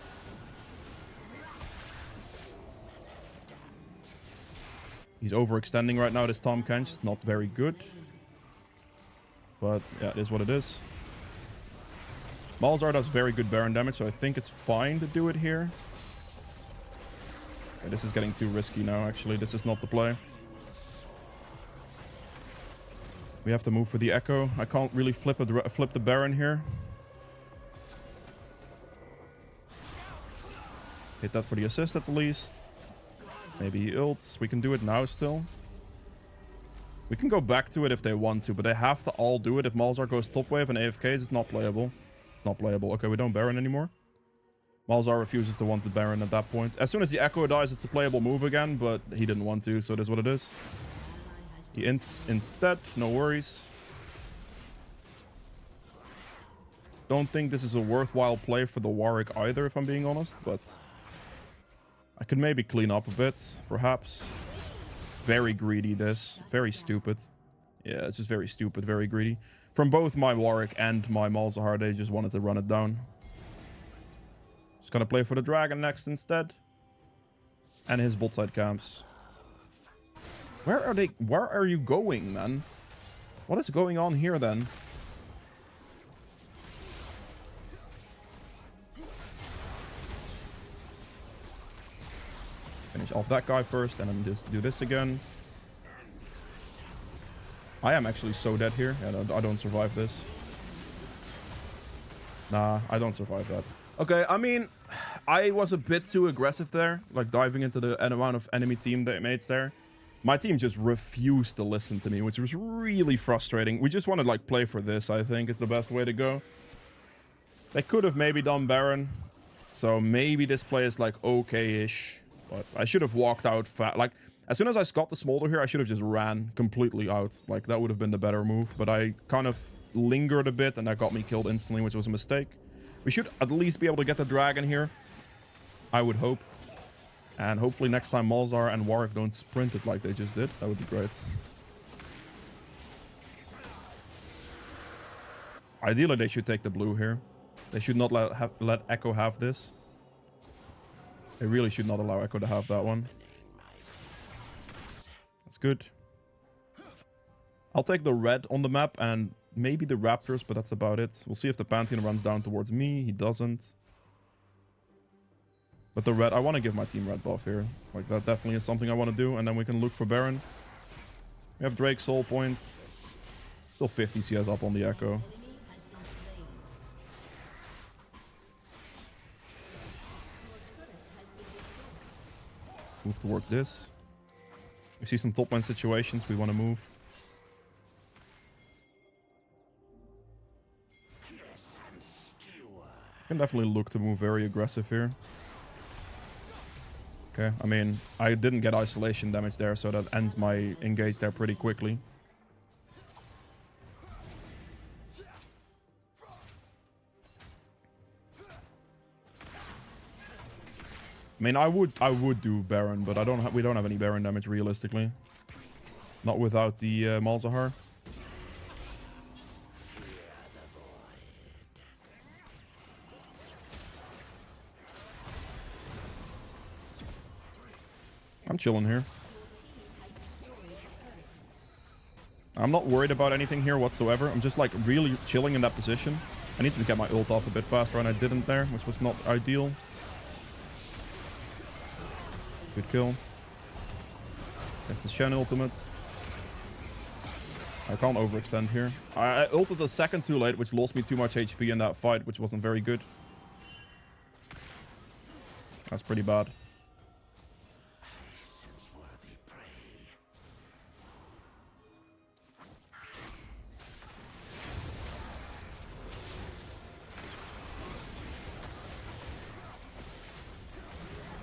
He's overextending right now, this Tahm Kench. It's not very good. But yeah, it is what it is. Malzahar does very good Baron damage, so I think it's fine to do it here. Okay, this is getting too risky now, actually. This is not the play. We have to move for the Ekko. I can't really flip the Baron here. Hit that for the assist at the least. Maybe ults. We can do it now still. We can go back to it if they want to, but they have to all do it. If Malzahar goes top wave and AFKs, it's not playable. It's not playable. Okay, we don't Baron anymore. Malzahar refuses to want the Baron at that point. As soon as the Ekko dies, it's a playable move again, but he didn't want to, so it is what it is. He ints instead. No worries. Don't think this is a worthwhile play for the Warwick either, if I'm being honest, but I could maybe clean up a bit, perhaps. Very greedy, this. Very stupid. Yeah, it's just very stupid, very greedy. From both my Warwick and my Malzahar, they just wanted to run it down. Just gonna play for the dragon next instead. And his bot side camps. Where are they? Where are you going, man? What is going on here, then? Finish off that guy first, and then just do this again. I am actually so dead here. Yeah, I don't survive this. Nah, I don't survive that. Okay, I mean, I was a bit too aggressive there. Like, diving into the amount of enemy teammates there. My team just refused to listen to me, which was really frustrating. We just want to, like, play for this, I think, is the best way to go. They could have maybe done Baron. So maybe this play is, like, okay-ish. But I should have walked out fast. Like, as soon as I got the smolder here, I should have just ran completely out. Like, that would have been the better move. But I kind of lingered a bit, and that got me killed instantly, which was a mistake. We should at least be able to get the dragon here. I would hope. And hopefully next time Malzahar and Warwick don't sprint it like they just did. That would be great. Ideally, they should take the blue here. They should not let Ekko have this. They really should not allow Ekko to have that one. That's good. I'll take the red on the map and maybe the Raptors, but that's about it. We'll see if the Pantheon runs down towards me. He doesn't. But the red, I want to give my team red buff here. Like, that definitely is something I want to do. And then we can look for Baron. We have Drake's soul point. Still 50 CS up on the Ekko. Move towards this. We see some top lane situations we want to move. Can definitely look to move very aggressive here. Okay, I mean, I didn't get isolation damage there, so that ends my engage there pretty quickly. I mean, I would do Baron, but we don't have any Baron damage realistically. Not without the Malzahar. I'm chilling here. I'm not worried about anything here whatsoever. I'm just like really chilling in that position. I need to get my ult off a bit faster, and I didn't there, which was not ideal. Good kill. That's the Shen ultimate. I can't overextend here. I ulted a second too late, which lost me too much HP in that fight, which wasn't very good. That's pretty bad.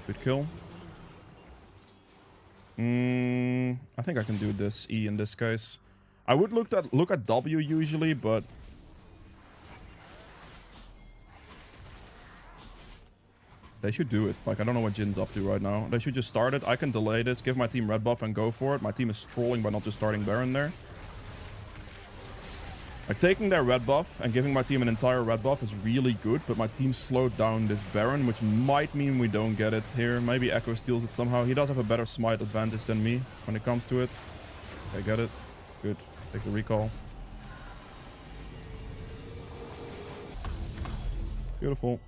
Good kill. I think I can do this E in this case. I would look at W usually, but they should do it. Like, I don't know what Jin's up to right now. They should just start it. I can delay this, give my team red buff, and go for it. My team is trolling by not just starting Baron there. Like, taking their red buff and giving my team an entire red buff is really good, but my team slowed down this Baron, which might mean we don't get it here. Maybe Ekko steals it somehow. He does have a better smite advantage than me when it comes to it. I get it. Good. Take the recall. Beautiful.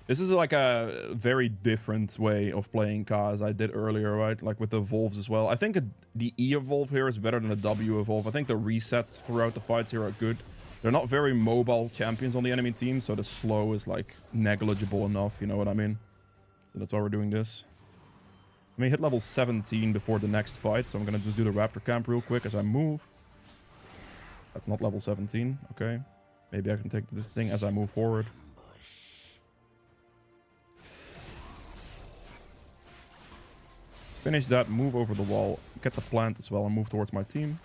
This is like a very different way of playing Ka as I did earlier, right? Like with the evolves as well. I think the E evolve here is better than the W evolve. I think the resets throughout the fights here are good. They're not very mobile champions on the enemy team, so the slow is like negligible enough, you know what I mean? So that's why we're doing this. I mean, hit level 17 before the next fight, so I'm gonna just do the Raptor camp real quick as I move. That's not level 17, okay. Maybe I can take this thing as I move forward. Finish that, move over the wall, get the plant as well, and move towards my team.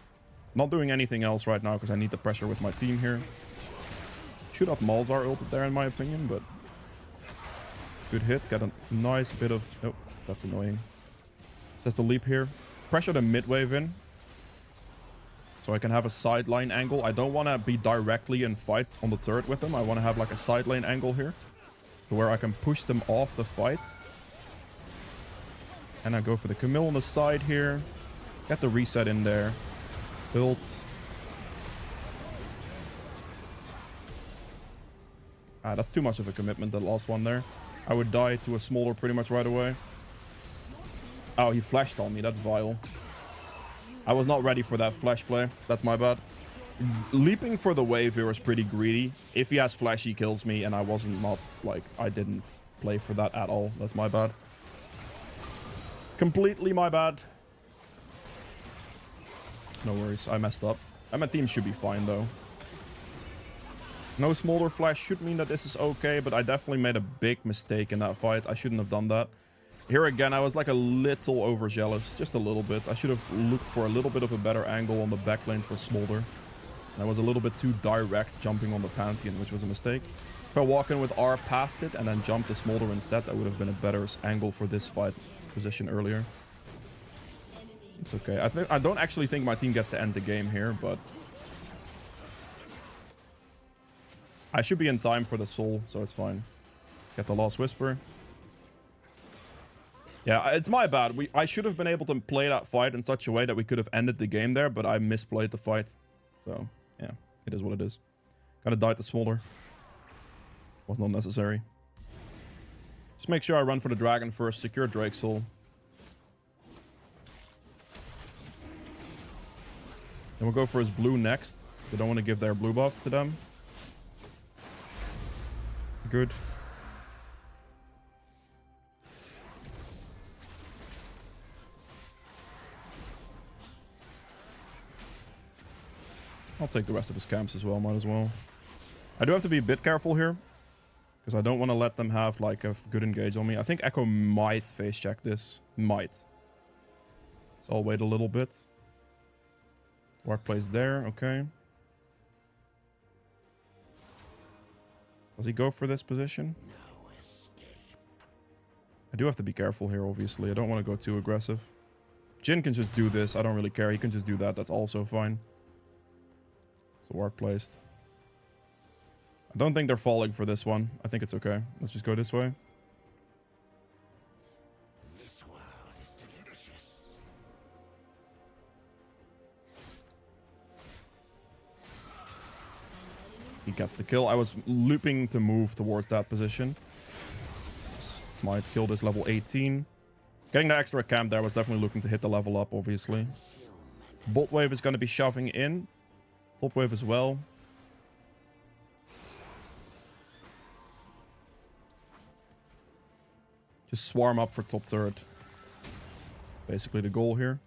Not doing anything else right now because I need the pressure with my team here. Should have Malzahar ulted there in my opinion, but good hit. Got a nice bit of... Oh, that's annoying. Just a leap here. Pressure the mid wave in. So I can have a sideline angle. I don't want to be directly in fight on the turret with them. I want to have like a side lane angle here. To where I can push them off the fight. And I go for the Camille on the side here. Get the reset in there. Build. That's too much of a commitment, that last one there. I would die to a smolder pretty much right away. Oh, he flashed on me. That's vile. I was not ready for that flash play. That's my bad. Leaping for the wave here was pretty greedy. If he has flash, he kills me, and I didn't play for that at all. That's my bad. Completely my bad. No worries. I messed up. And my team should be fine, though. No smolder flash should mean that this is okay, but I definitely made a big mistake in that fight. I shouldn't have done that. Here again, I was like a little overzealous, just a little bit. I should have looked for a little bit of a better angle on the back lane for smolder. And I was a little bit too direct jumping on the Pantheon, which was a mistake. If I walk in with R past it and then jump the smolder instead, that would have been a better angle for this fight position earlier. It's okay. I don't actually think my team gets to end the game here, but I should be in time for the soul, so it's fine. Let's get the Lost Whisper. Yeah, it's my bad. I should have been able to play that fight in such a way that we could have ended the game there, but I misplayed the fight. So, yeah, it is what it is. Kinda died to smolder. Was not necessary. Just make sure I run for the dragon first, secure Drake's soul. Then we'll go for his blue next. They don't want to give their blue buff to them. Good. I'll take the rest of his camps as well, might as well. I do have to be a bit careful here. Because I don't want to let them have like a good engage on me. I think Ekko might face check this. Might. So I'll wait a little bit. Ward plays there, okay. Does he go for this position? I do have to be careful here, obviously. I don't want to go too aggressive. Jhin can just do this. I don't really care. He can just do that. That's also fine. So ward placed. I don't think they're falling for this one. I think it's okay. Let's just go this way. This world is delicious. He gets the kill. I was looping to move towards that position. Smite killed this level 18. Getting the extra camp there was definitely looking to hit the level up, obviously. Bot wave is going to be shoving in. Top wave as well. Just swarm up for top turret. Basically the goal here.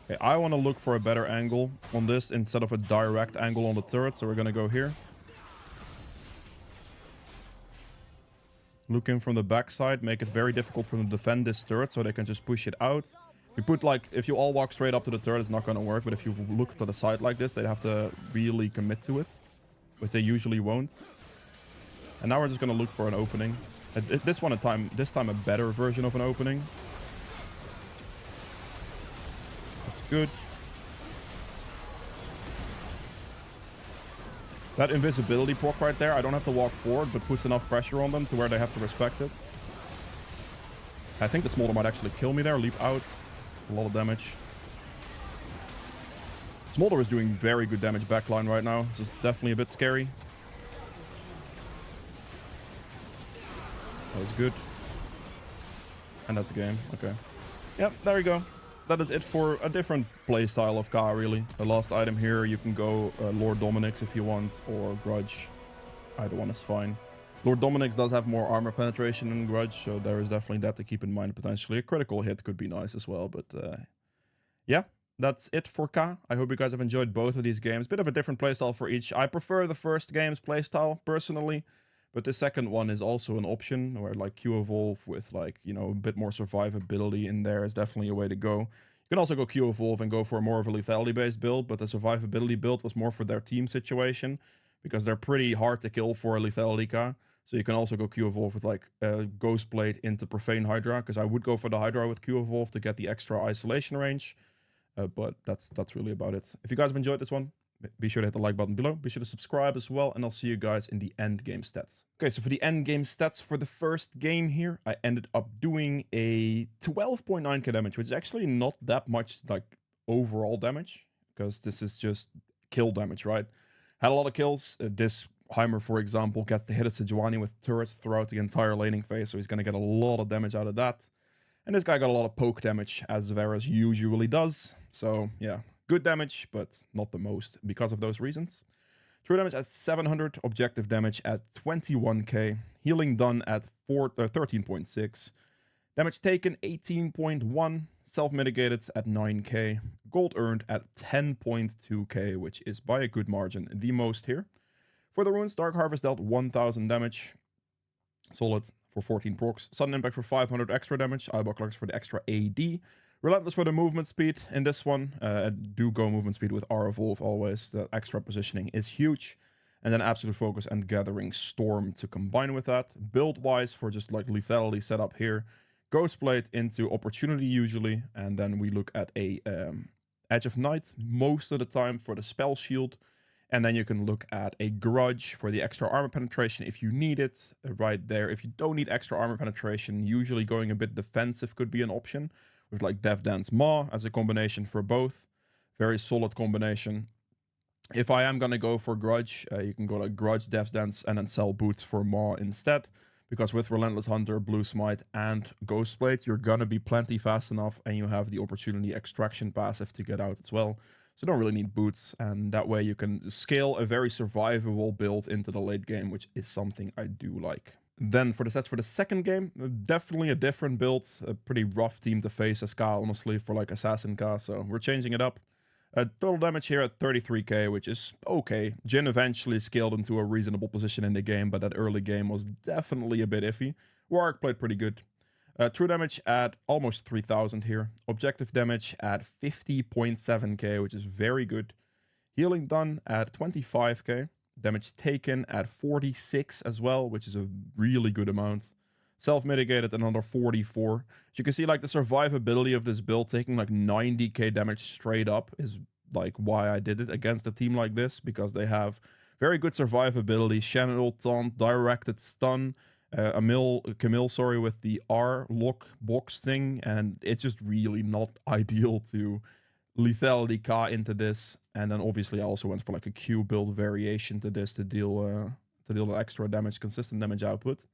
Okay, I want to look for a better angle on this instead of a direct angle on the turret. So we're going to go here. Look in from the backside. Make it very difficult for them to defend this turret so they can just push it out. You put like, if you all walk straight up to the turret, it's not going to work. But if you look to the side like this, they'd have to really commit to it. Which they usually won't. And now we're just going to look for an opening. This time a better version of an opening. That's good. That invisibility proc right there, I don't have to walk forward, but puts enough pressure on them to where they have to respect it. I think the smolder might actually kill me there. Leap out. A lot of damage. Smolder is doing very good damage backline right now. This is definitely a bit scary. That was good. And that's a game. Okay. Yep, there we go. That is it for a different playstyle of Ka, really. The last item here, you can go Lord Dominic's if you want, or Grudge. Either one is fine. Lord Dominic's does have more armor penetration than Grudge, so there is definitely that to keep in mind potentially. A critical hit could be nice as well, but yeah. That's it for Ka. I hope you guys have enjoyed both of these games. Bit of a different playstyle for each. I prefer the first game's playstyle, personally. But the second one is also an option where like Q-Evolve with like, you know, a bit more survivability in there is definitely a way to go. You can also go Q-Evolve and go for more of a lethality-based build, but the survivability build was more for their team situation because they're pretty hard to kill for a lethality Ka. So you can also go Q Evolve with like Ghost Blade into Profane Hydra, because I would go for the Hydra with Q Evolve to get the extra isolation range. But that's really about it. If you guys have enjoyed this one, be sure to hit the like button below. Be sure to subscribe as well, and I'll see you guys in the end game stats. Okay, so for the end game stats for the first game here, I ended up doing a 12.9k damage, which is actually not that much like overall damage, because this is just kill damage, right? Had a lot of kills. This Heimer, for example, gets to hit a Sejuani with turrets throughout the entire laning phase, so he's going to get a lot of damage out of that. And this guy got a lot of poke damage, as Varus usually does. So, yeah, good damage, but not the most because of those reasons. True damage at 700, objective damage at 21k, healing done at 13.6, damage taken 18.1, self-mitigated at 9k, gold earned at 10.2k, which is by a good margin the most here. For the runes, Dark Harvest dealt 1000 damage, solid for 14 procs, Sudden Impact for 500 extra damage, Eyeball Collectors for the extra AD, Relentless for the movement speed in this one. Do go movement speed with R Evolve always, the extra positioning is huge. And then Absolute Focus and Gathering Storm to combine with that. Build-wise, for just like lethality setup here, Ghost Blade into Opportunity usually, and then we look at a Edge of Night most of the time for the spell shield. And then you can look at a Grudge for the extra armor penetration if you need it, right there. If you don't need extra armor penetration, usually going a bit defensive could be an option, with like Death Dance Maw as a combination for both. Very solid combination. If I am going to go for Grudge, you can go like Grudge, Death Dance, and then sell Boots for Maw instead. Because with Relentless Hunter, Blue Smite, and Ghost Blade, you're going to be plenty fast enough, and you have the Opportunity Extraction passive to get out as well. So you don't really need boots, and that way you can scale a very survivable build into the late game, which is something I do like. Then for the sets for the second game, definitely a different build, a pretty rough team to face as Ka, honestly, for like Assassin Ka, so we're changing it up. Total damage here at 33k, which is okay. Jhin eventually scaled into a reasonable position in the game, but that early game was definitely a bit iffy. Warwick played pretty good. True damage at almost 3000 here. Objective damage at 50.7k, which is very good. Healing done at 25k. Damage taken at 46 as well, which is a really good amount. Self-mitigated another 44. As you can see, like the survivability of this build, taking like 90k damage straight up is like why I did it against a team like this, because they have very good survivability. Shannon ult taunt, directed stun, Camille, sorry, with the R lock box thing, and it's just really not ideal to lethality Ka into this. And then obviously I also went for like a Q build variation to this to deal extra damage, consistent damage output.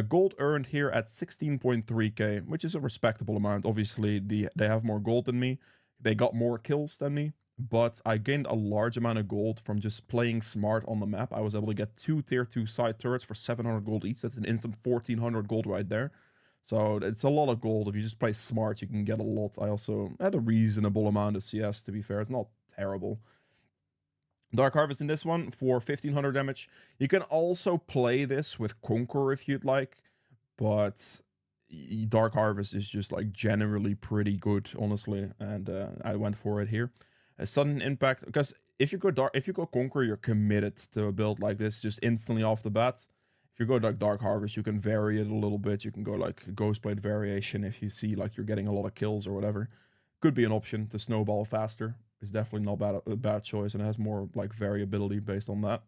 Gold earned here at 16.3k, which is a respectable amount. Obviously they have more gold than me, they got more kills than me, but I gained a large amount of gold from just playing smart on the map. I was able to get 2 tier 2 side turrets for 700 gold each. That's an instant 1400 gold right there. So it's a lot of gold. If you just play smart, you can get a lot. I also had a reasonable amount of CS, to be fair. It's not terrible. Dark Harvest in this one for 1500 damage. You can also play this with Conqueror if you'd like, but Dark Harvest is just like generally pretty good, honestly, and I went for it here. A sudden impact, because if you go Conqueror, you're committed to a build like this just instantly off the bat. If you go like Dark Harvest, you can vary it a little bit. You can go like Ghostblade variation if you see like you're getting a lot of kills or whatever. Could be an option to snowball faster. It's definitely not a bad choice, and it has more like variability based on that.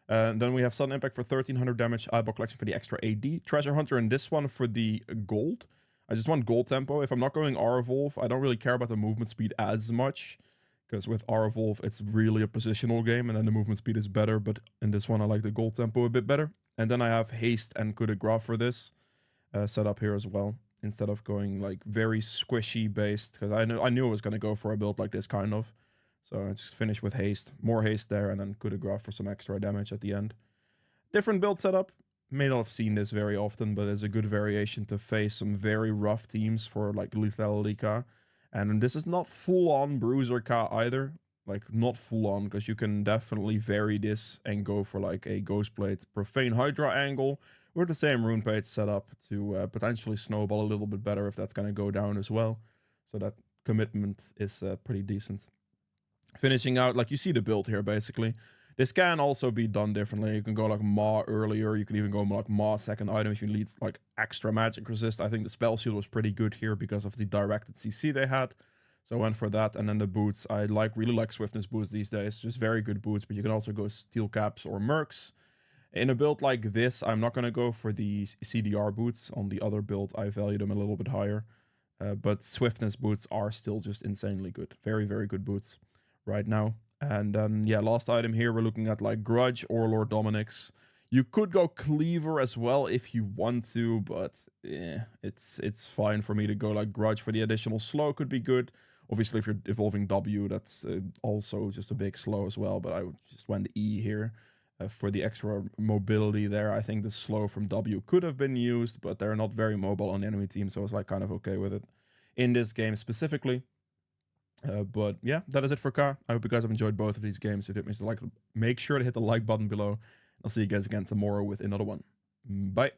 And then we have Sudden Impact for 1300 damage, Eyeball Collection for the extra AD, Treasure Hunter in this one for the gold. I just want gold tempo. If I'm not going R Evolve, I don't really care about the movement speed as much, because with R Evolve, it's really a positional game, and then the movement speed is better, but in this one, I like the gold tempo a bit better. And then I have Haste and Coup de Grace for this set up here as well, instead of going like very squishy based, because I knew I was going to go for a build like this kind of. So I just finished with Haste, more Haste there, and then Coup de Grace for some extra damage at the end. Different build setup. May not have seen this very often, but it's a good variation to face some very rough teams for like lethality Ka. And this is not full-on Bruiser Ka either. Like, not full-on, because you can definitely vary this and go for like a Ghostblade Profane Hydra angle with the same rune page setup to potentially snowball a little bit better if that's going to go down as well. So that commitment is pretty decent. Finishing out, like you see the build here basically. This can also be done differently. You can go like Maw earlier. You can even go like Maw second item if you need like extra magic resist. I think the spell shield was pretty good here because of the directed CC they had. So I went for that. And then the boots. I really like swiftness boots these days. Just very good boots. But you can also go steel caps or mercs. In a build like this, I'm not going to go for the CDR boots. On the other build, I value them a little bit higher. But swiftness boots are still just insanely good. Very, very good boots right now. And then, yeah, last item here, we're looking at like Grudge or Lord Dominic's. You could go Cleaver as well if you want to, but yeah, it's fine for me to go like Grudge for the additional slow could be good. Obviously, if you're evolving W, that's also just a big slow as well, but I just went E here for the extra mobility there. I think the slow from W could have been used, but they're not very mobile on the enemy team, so I was like kind of okay with it in this game specifically. But yeah, that is it for Ka. I hope you guys have enjoyed both of these games. If it makes you like, make sure to hit the like button below. I'll see you guys again tomorrow with another one. Bye.